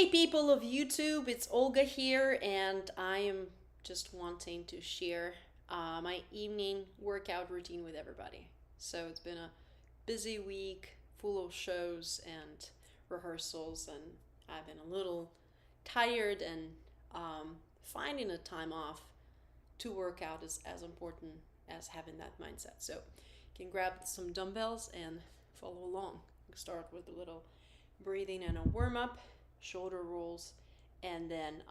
people of YouTube, it's Olga here, and I am just wanting to share my evening workout routine with everybody. So it's been a busy week full of shows and rehearsals, and I've been a little tired, and finding a time off to work out is as important as having that mindset. So you can grab some dumbbells and follow along. We'll start with a little breathing and a warm up, shoulder rolls, and then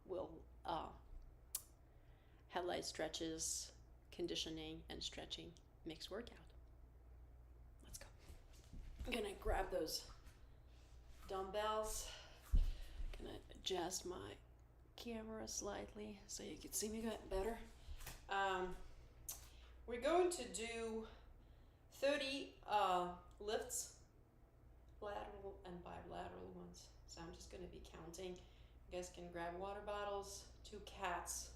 we'll have light stretches, conditioning, and stretching mixed workout. Let's go. I'm gonna grab those dumbbells. Gonna adjust my camera slightly so you can see me better. We're going to do 30 lifts, lateral and bilateral ones. So I'm just going to be counting. You guys can grab water bottles, 2 cats,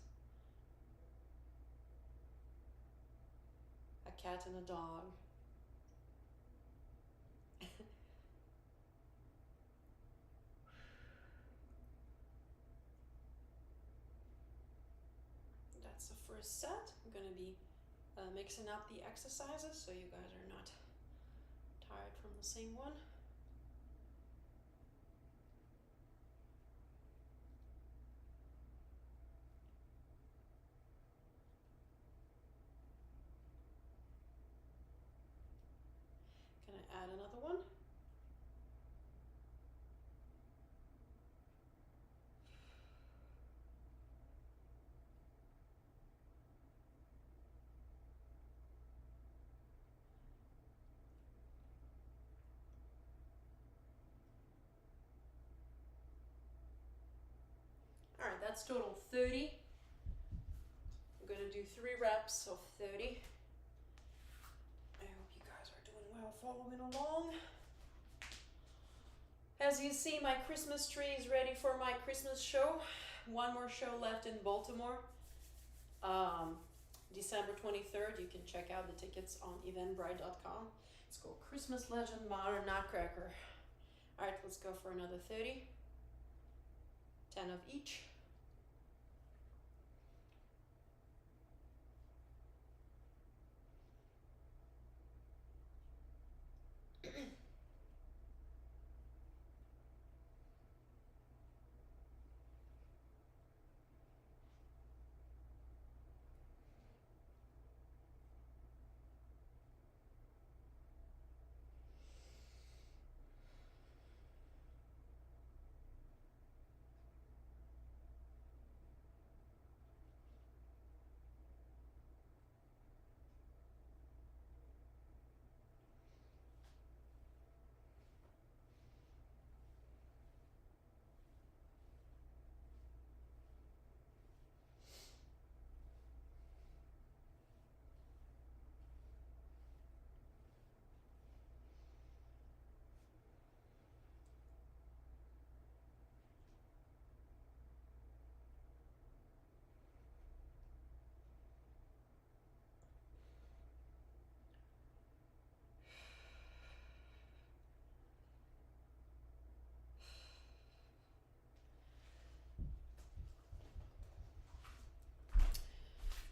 a cat and a dog. That's the first set. I'm going to be mixing up the exercises so you guys are not tired from the same one. Can I add another one? All right, that's total 30. I'm gonna do 3 reps of 30. I hope you guys are doing well following along. As you see, my Christmas tree is ready for my Christmas show. One more show left in Baltimore. December 23rd. You can check out the tickets on eventbrite.com. It's called Christmas Legend Modern Nutcracker. All right, let's go for another 30. 10 of each.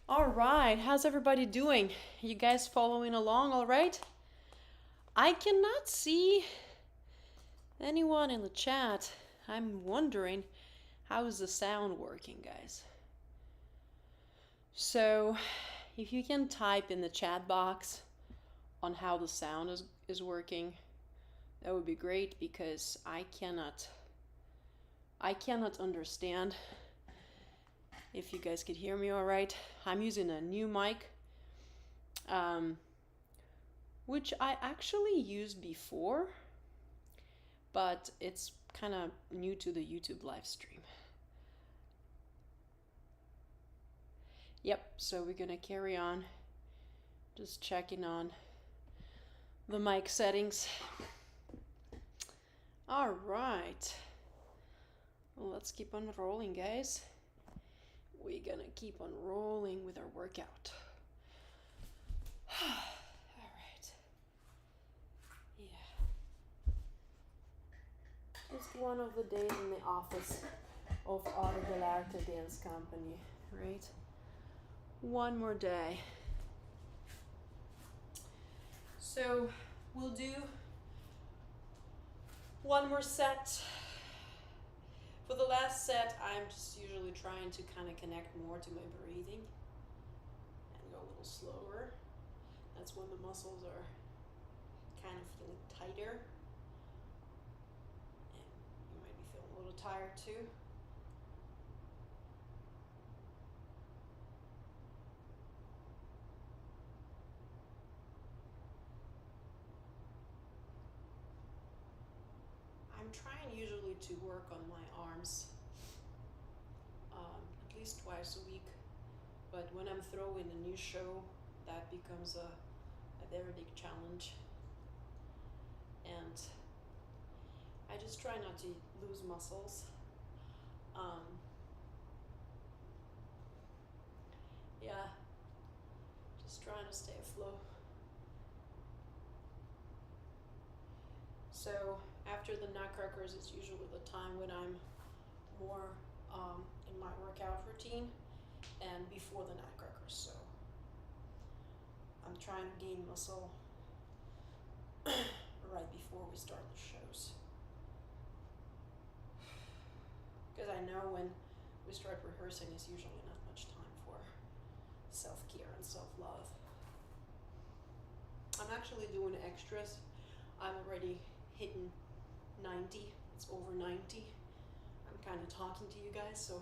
All right, how's everybody doing? You guys following along all right? I cannot see anyone in the chat. I'm wondering, how is the sound working, guys? So, if you can type in the chat box on how the sound is working, that would be great, because I cannot understand if you guys could hear me all right. I'm using a new mic, which I actually used before, but it's kind of new to the YouTube live stream. Yep, so we're gonna carry on, just checking on the mic settings. All right, well, let's keep on rolling, guys. We're gonna keep on rolling with our workout. All right. Yeah. just one of the days in the office of Arte dell'Arte Dance Company, right? One more day. So we'll do one more set. For the last set, I'm just usually trying to kind of connect more to my breathing and go a little slower. That's when the muscles are kind of feeling tighter. And you might be feeling a little tired too. I'm trying usually to work on my arms at least twice a week, but when I'm throwing a new show, that becomes a very big challenge. And I just try not to lose muscles. Yeah, just trying to stay afloat. So after the nutcrackers is usually the time when I'm more in my workout routine, and before the nutcrackers. So I'm trying to gain muscle right before we start the shows. Because I know when we start rehearsing, it's usually not much time for self-care and self-love. I'm actually doing extras. I'm already hitting 90. It's over 90. I'm kind of talking to you guys, so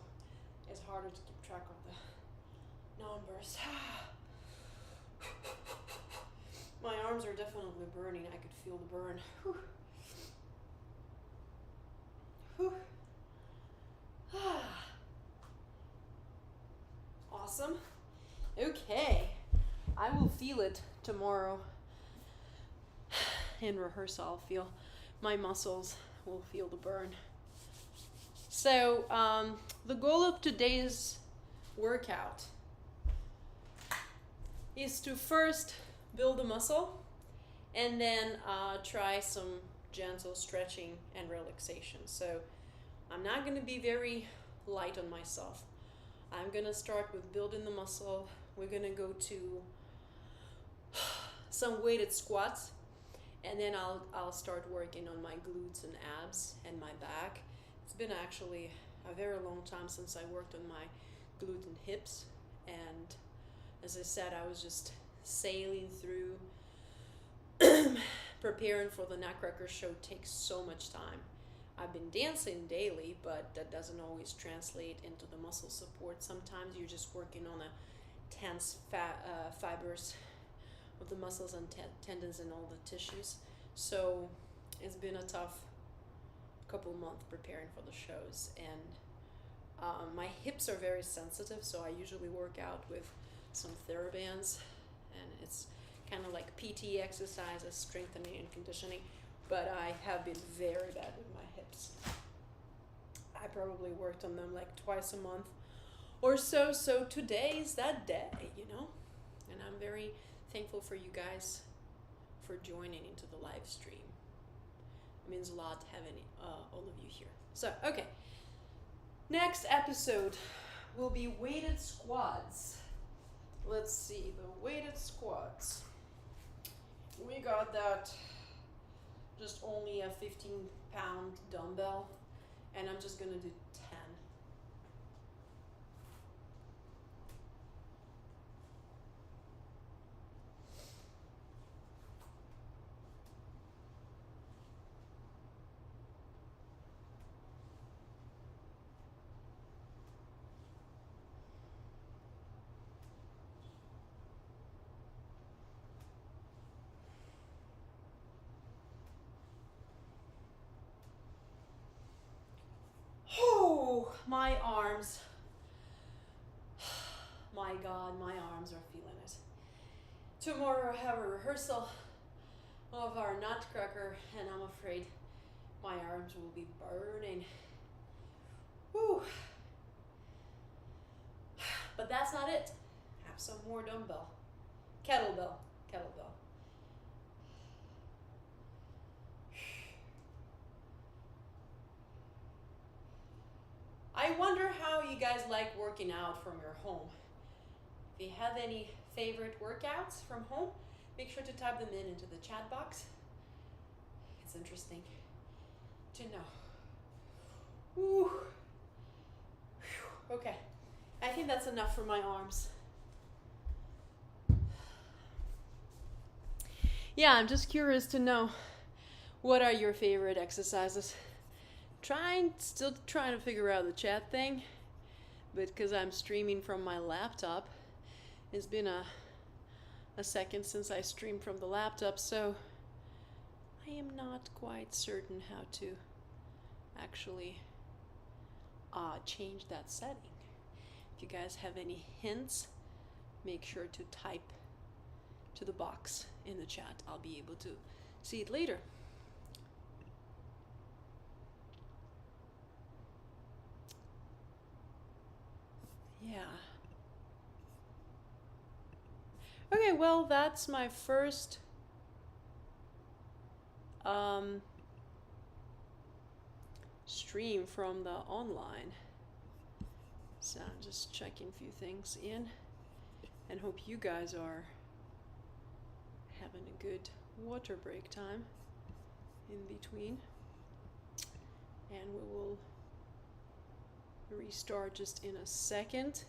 it's harder to keep track of the numbers. My arms are definitely burning. I could feel the burn. Whew. Whew. Awesome. Okay. I will feel it tomorrow. In rehearsal, I'll feel my muscles will feel the burn. So, the goal of today's workout is to first build a muscle and then try some gentle stretching and relaxation. So I'm not going to be very light on myself. I'm going to start with building the muscle. We're going to go to some weighted squats, and then I'll start working on my glutes and abs and my back. It's been actually a very long time since I worked on my glute and hips, and as I said, I was just sailing through. Preparing for the Nutcracker show takes so much time. I've been dancing daily, but that doesn't always translate into the muscle support. Sometimes you're just working on a tense fibers of the muscles and tendons and all the tissues. So it's been a tough couple months preparing for the shows, and my hips are very sensitive, so I usually work out with some TheraBands, and it's kind of like PT exercises, strengthening and conditioning, but I have been very bad with my hips. I probably worked on them like twice a month or so today is that day, and I'm very thankful for you guys for joining into the live stream. It means a lot having all of you here. So, okay, next episode will be weighted squats. Let's see, the weighted squats. We got that just only a 15-pound dumbbell, and I'm just gonna do 10. Oh, my arms. My God, my arms are feeling it. Tomorrow I have a rehearsal of our Nutcracker, and I'm afraid my arms will be burning. Whew. But that's not it. Have some more dumbbell. Kettlebell. I wonder how you guys like working out from your home. If you have any favorite workouts from home, make sure to type them into the chat box. It's interesting to know. Ooh. Okay, I think that's enough for my arms. Yeah, I'm just curious to know, what are your favorite exercises? Still trying to figure out the chat thing, but because I'm streaming from my laptop, it's been a second since I streamed from the laptop, so I am not quite certain how to actually change that setting. If you guys have any hints, make sure to type to the box in the chat. I'll be able to see it later. Yeah. Okay, well, that's my first stream from the online. So I'm just checking a few things in and hope you guys are having a good water break time in between. And we will restart just in a second.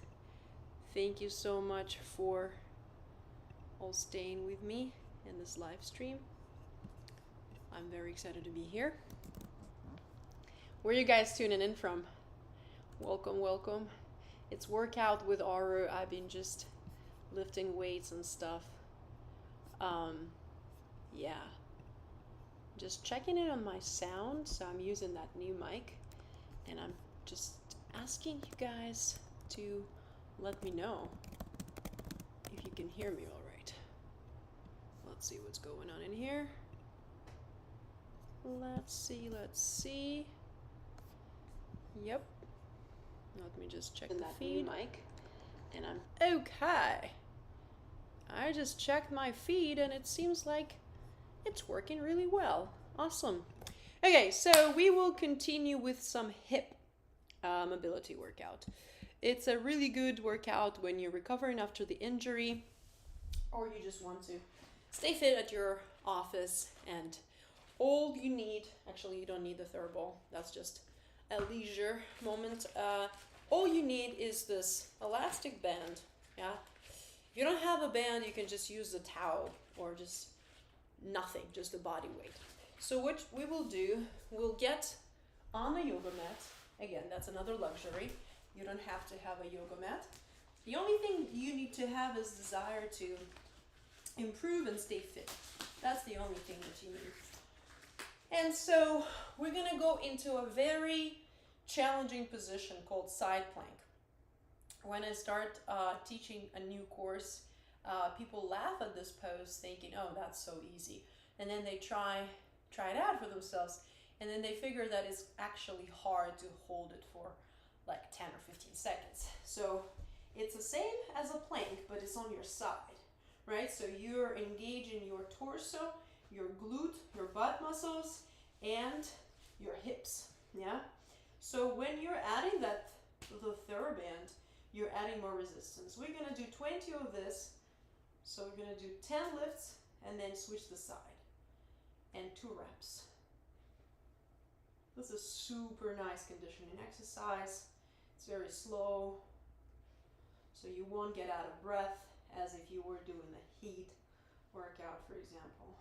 Thank you so much for all staying with me in this live stream. I'm very excited to be here. Where are you guys tuning in from? Welcome, welcome. It's workout with Aru. I've been just lifting weights and stuff. Yeah. Just checking in on my sound. So I'm using that new mic. And I'm just asking you guys to let me know if you can hear me all right. Let's see what's going on in here. Let's see. Yep. Let me just check the feed. Mic. And I'm okay. I just checked my feed and it seems like it's working really well. Awesome. Okay, so we will continue with some hip mobility workout. It's a really good workout when you're recovering after the injury, or you just want to stay fit at your office. And all you need, actually you don't need the TheraBall, that's just a leisure moment. All you need is this elastic band. Yeah, if you don't have a band, you can just use a towel or just nothing, just a body weight. So what we will do, we'll get on the yoga mat. Again, that's another luxury. You don't have to have a yoga mat. The only thing you need to have is desire to improve and stay fit. That's the only thing that you need. And so we're gonna go into a very challenging position called side plank. When I start teaching a new course, people laugh at this pose thinking, oh, that's so easy. And then they try it out for themselves. And then they figure that it's actually hard to hold it for like 10 or 15 seconds. So it's the same as a plank, but it's on your side, right? So you're engaging your torso, your glute, your butt muscles, and your hips, yeah? So when you're adding the TheraBand, you're adding more resistance. We're gonna do 20 of this. So we're gonna do 10 lifts and then switch the side and 2 reps. This is super nice conditioning exercise. It's very slow, so you won't get out of breath as if you were doing the heat workout, for example.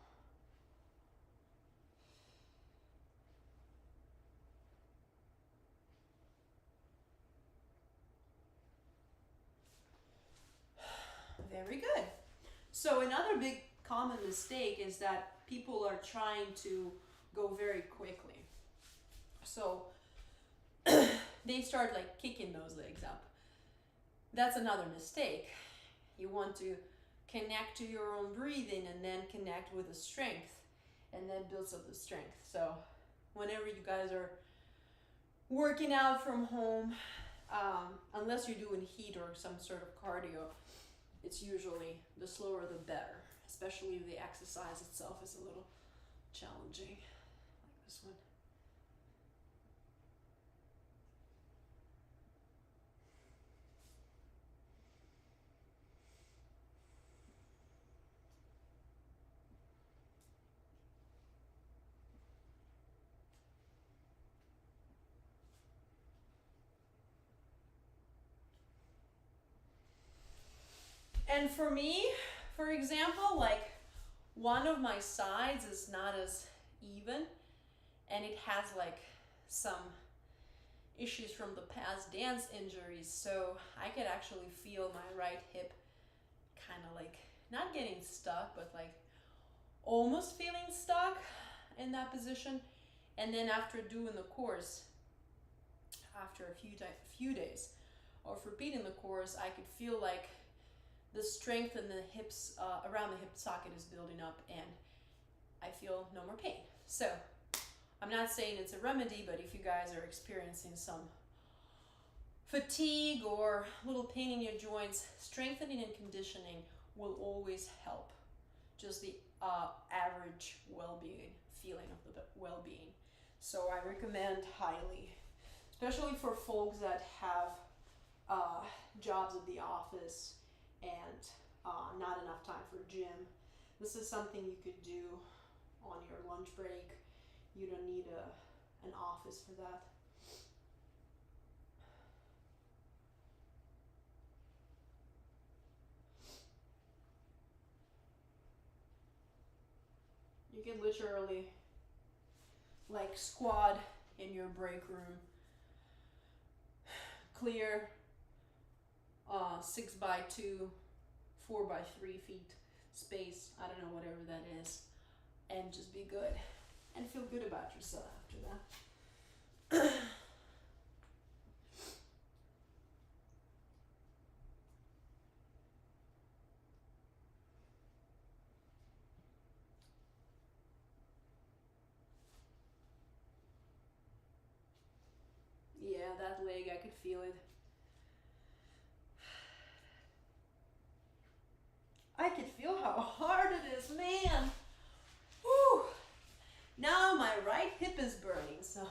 Very good. So another big common mistake is that people are trying to go very quickly. So they start like kicking those legs up. That's another mistake. You want to connect to your own breathing and then connect with the strength and then builds up the strength. So whenever you guys are working out from home, unless you're doing heat or some sort of cardio, it's usually the slower the better, especially if the exercise itself is a little challenging, like this one. And for me, for example, like one of my sides is not as even and it has like some issues from the past dance injuries. So I could actually feel my right hip kind of like not getting stuck, but like almost feeling stuck in that position. And then after doing the course, after a few days of repeating the course, I could feel like the strength in the hips around the hip socket is building up, and I feel no more pain. So I'm not saying it's a remedy, but if you guys are experiencing some fatigue or little pain in your joints, strengthening and conditioning will always help. Just the average well-being, feeling of the well-being. So I recommend highly, especially for folks that have jobs at the office and not enough time for gym. This is something you could do on your lunch break. You don't need an office for that. You can literally like squat in your break room, clear 6x2, 4x3 feet space. I don't know, whatever that is, and just be good and feel good about yourself after that. Yeah, that leg, I could feel it. I could feel how hard it is, man. Whew. Now my right hip is burning, so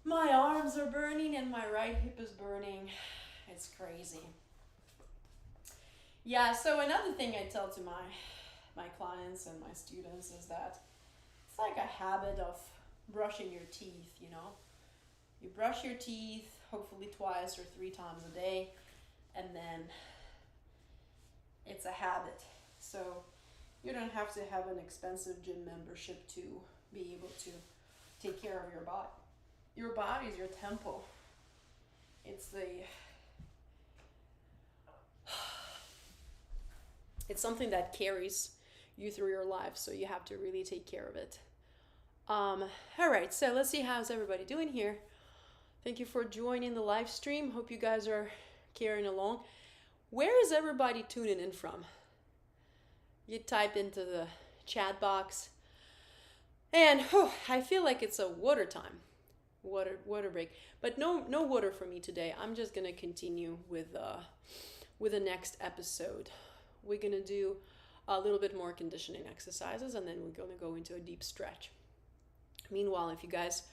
my arms are burning and my right hip is burning. It's crazy. Yeah, so another thing I tell to my clients and my students is that it's like a habit of brushing your teeth, you know. You brush your teeth hopefully twice or 3 times a day, and then it's a habit. So you don't have to have an expensive gym membership to be able to take care of your body. Your body is your temple. It's something that carries you through your life, so you have to really take care of it. All right, so let's see how's everybody doing here. Thank you for joining the live stream. Hope you guys are carrying along. Where is everybody tuning in from? You type into the chat box. And I feel like it's a water time. Water break. But no water for me today. I'm just gonna continue with the next episode. We're gonna do a little bit more conditioning exercises, and then we're gonna go into a deep stretch. Meanwhile, if you guys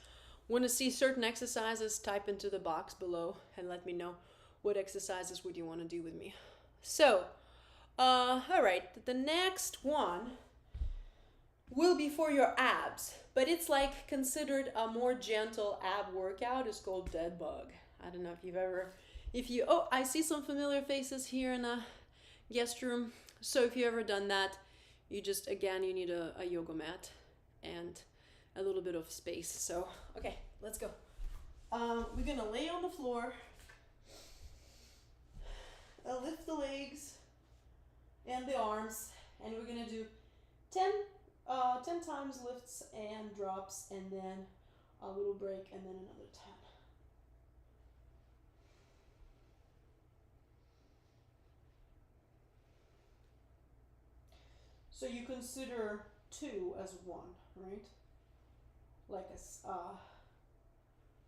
want to see certain exercises, type into the box below and let me know what exercises would you want to do with me. So, all right, the next one will be for your abs, but it's like considered a more gentle ab workout. It's called dead bug. I don't know if you I see some familiar faces here in the guest room. So if you ever done that, you need a yoga mat and a little bit of space. So, okay, let's go. We're gonna lay on the floor. Lift the legs and the arms, and we're gonna do 10 times lifts and drops, and then a little break, and then another 10. So you consider 2 as 1, right? Like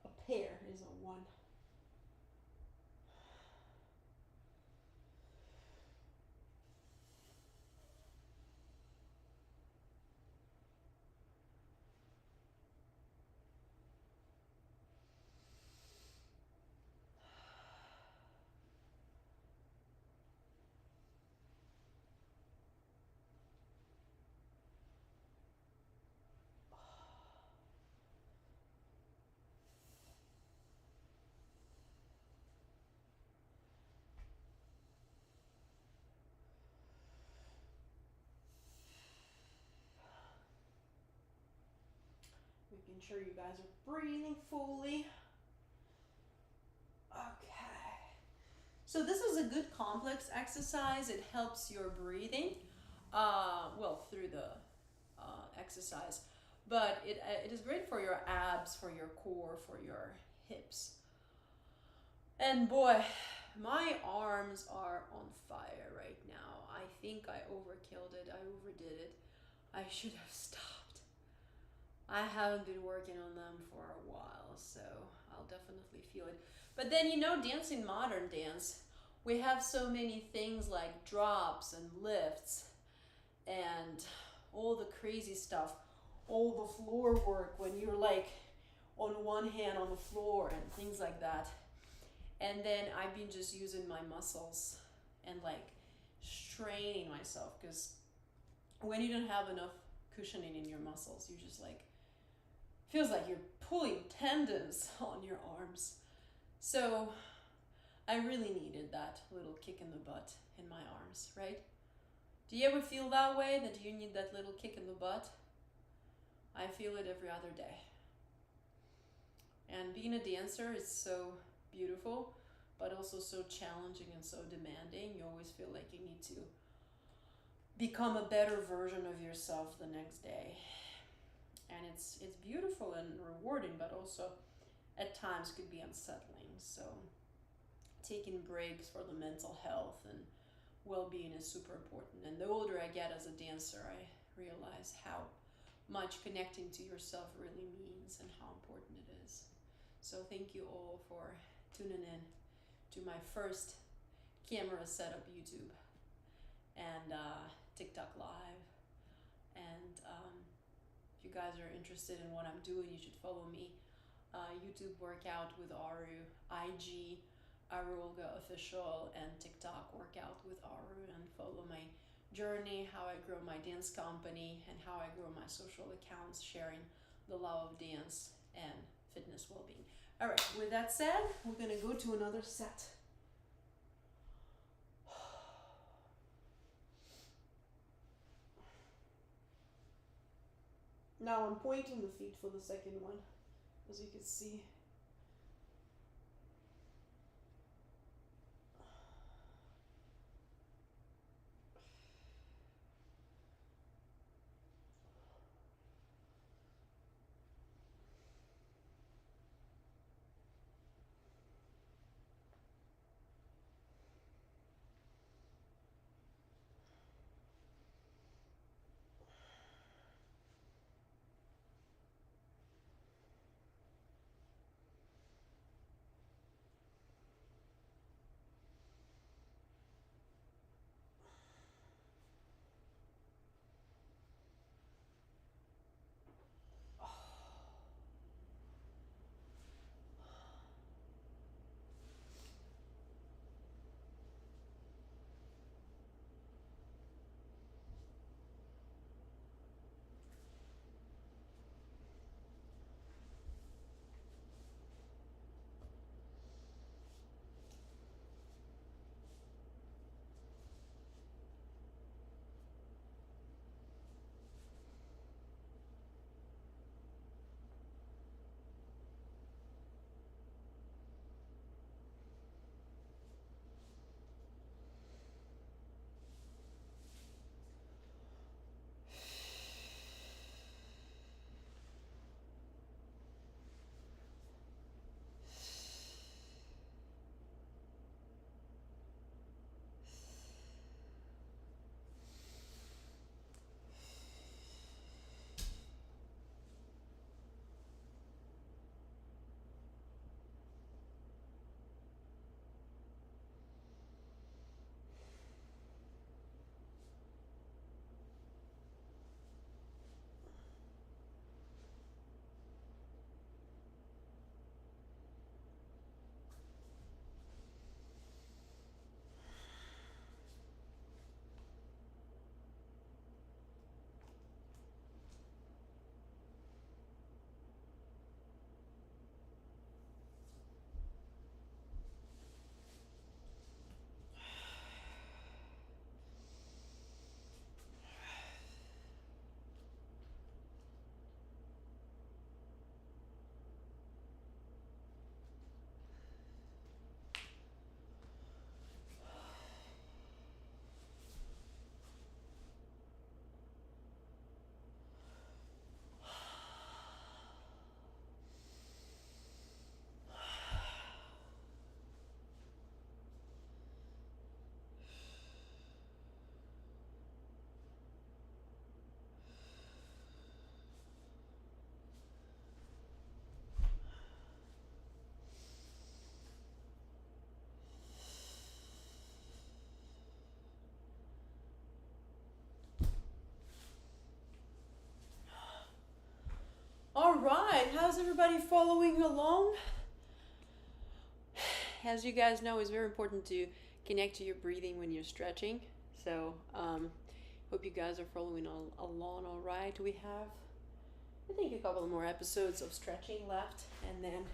a pair is a 1. Making sure you guys are breathing fully. Okay. So this is a good complex exercise. It helps your breathing, well, through the exercise, but it is great for your abs, for your core, for your hips. And boy, my arms are on fire right now. I think I overkilled it. I overdid it. I should have stopped. I haven't been working on them for a while, so I'll definitely feel it. But then, dancing modern dance, we have so many things like drops and lifts and all the crazy stuff, all the floor work when you're like on one hand on the floor and things like that. And then I've been just using my muscles and like straining myself, because when you don't have enough cushioning in your muscles, you just like feels like you're pulling tendons on your arms. So I really needed that little kick in the butt in my arms, right? Do you ever feel that way, that you need that little kick in the butt? I feel it every other day. And being a dancer is so beautiful, but also so challenging and so demanding. You always feel like you need to become a better version of yourself the next day. And it's beautiful and rewarding, but also at times could be unsettling. So taking breaks for the mental health and well-being is super important. And the older I get as a dancer, I realize how much connecting to yourself really means and how important it is. So thank you all for tuning in to my first camera setup YouTube and TikTok live. And if you guys are interested in what I'm doing, you should follow me. YouTube Workout with Aru, IG Aru Olga Official, and TikTok Workout with Aru, and follow my journey, how I grow my dance company, and how I grow my social accounts, sharing the love of dance and fitness well-being. All right, with that said, we're gonna go to another set. Now I'm pointing the feet for the second one, as you can see. how's everybody following along? As you guys know, it's very important to connect to your breathing when you're stretching. So, hope you guys are following along all right. We have, I think, a couple more episodes of stretching left, and then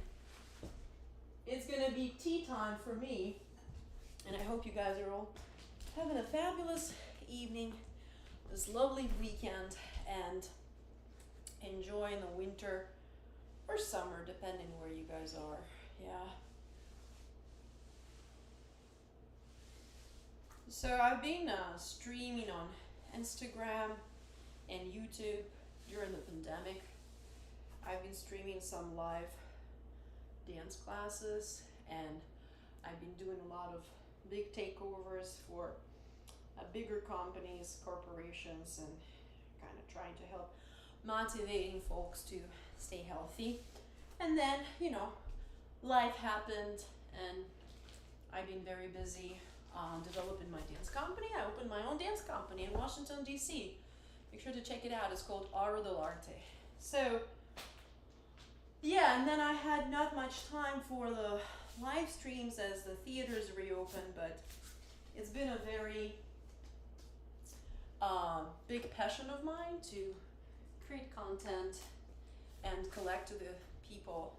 it's gonna be tea time for me. And I hope you guys are all having a fabulous evening, this lovely weekend, and enjoying the winter or summer, depending where you guys are. Yeah. So I've been streaming on Instagram and YouTube during the pandemic. I've been streaming some live dance classes, and I've been doing a lot of big takeovers for bigger companies, corporations, and kind of trying to help motivating folks to stay healthy. And then, life happened, and I've been very busy developing my dance company. I opened my own dance company in Washington, D.C. Make sure to check it out. It's called Aro dell'Arte. So, yeah, and then I had not much time for the live streams as the theaters reopened, but it's been a very big passion of mine to create content and collect to the people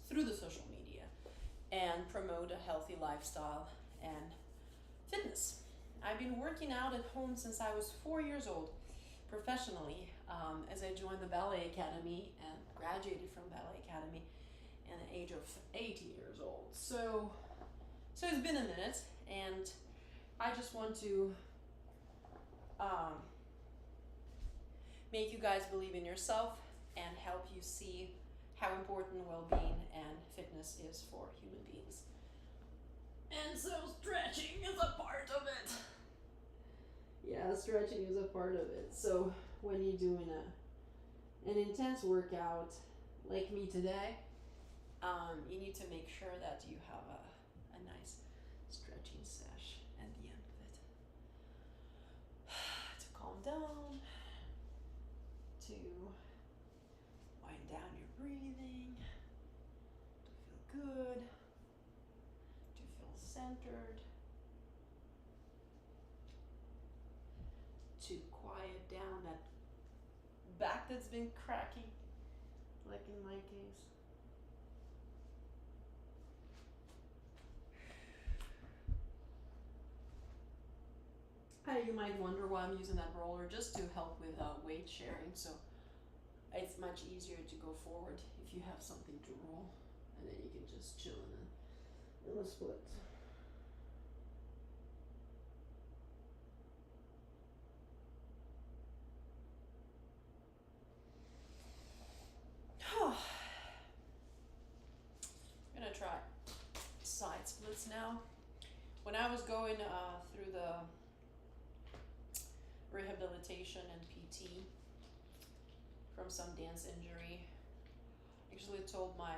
through the social media and promote a healthy lifestyle and fitness. I've been working out at home since I was 4 years old professionally, as I joined the Ballet Academy and graduated from Ballet Academy at the age of 80 years old. So it's been a minute, and I just want to make you guys believe in yourself and help you see how important well-being and fitness is for human beings. And so stretching is a part of it. Yeah, stretching is a part of it. So when you're doing an intense workout like me today, you need to make sure that you have a nice stretching sesh at the end of it. To calm down, to wind down your breathing, to feel good, to feel centered, to quiet down that back that's been cracking, like in my case. You might wonder why I'm using that roller, just to help with weight sharing, so it's much easier to go forward if you have something to roll, and then you can just chill in a split. I'm gonna try side splits now. When I was going through the rehabilitation and PT from some dance injury, I actually told my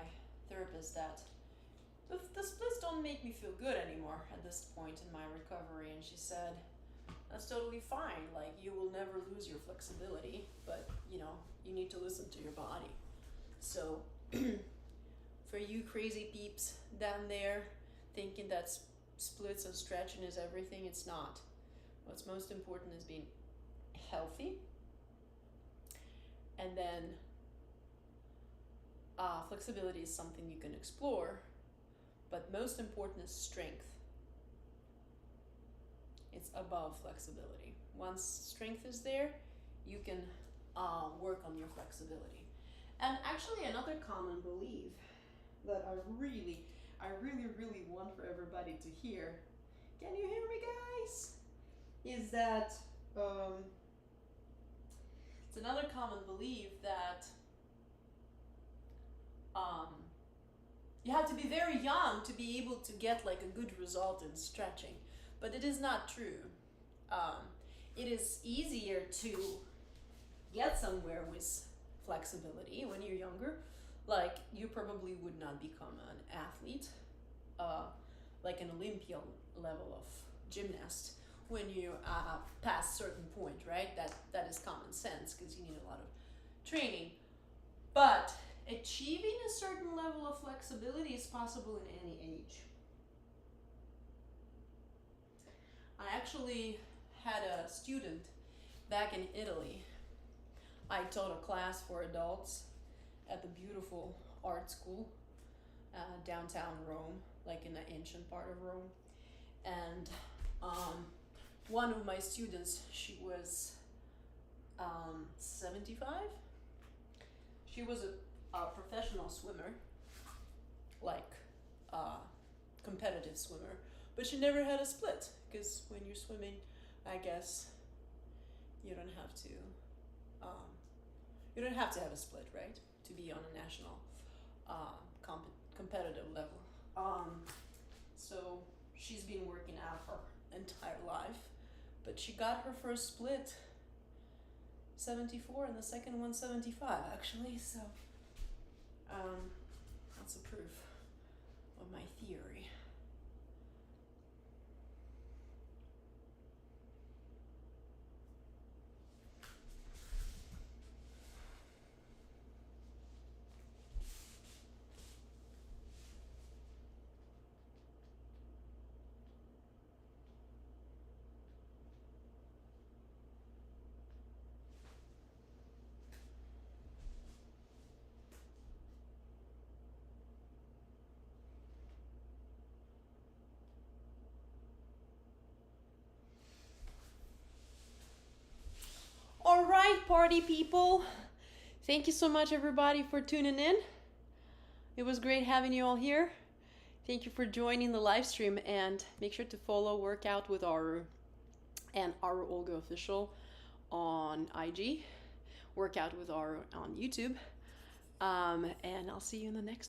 therapist that the splits don't make me feel good anymore at this point in my recovery, and she said, that's totally fine, like you will never lose your flexibility, but you need to listen to your body. So for you crazy peeps down there thinking that splits and stretching is everything, it's not. What's most important is being healthy, and then flexibility is something you can explore, but most important is strength. It's above flexibility. Once strength is there, you can work on your flexibility. And actually, another common belief that I really want for everybody to hear, can you hear me, guys? Is that it's another common belief that you have to be very young to be able to get like a good result in stretching, but it is not true. It is easier to get somewhere with flexibility when you're younger. Like you probably would not become an athlete, like an Olympia level of gymnast when you pass certain point, right? That is common sense because you need a lot of training. But achieving a certain level of flexibility is possible in any age. I actually had a student back in Italy. I taught a class for adults at the beautiful art school downtown Rome, like in the ancient part of Rome. And one of my students, she was 75. She was a professional swimmer, like a competitive swimmer, but she never had a split because when you're swimming, I guess you don't have to. You don't have to have a split, right, to be on a national competitive level. So she's been working out her entire life, but she got her first split 74 and the second one 75 actually. So that's a proof of my theory. All right, party people. Thank you so much, everybody, for tuning in. It was great having you all here. Thank you for joining the live stream, and make sure to follow Workout with Aru and Aru Olga Official on IG, Workout with Aru on YouTube. And I'll see you in the next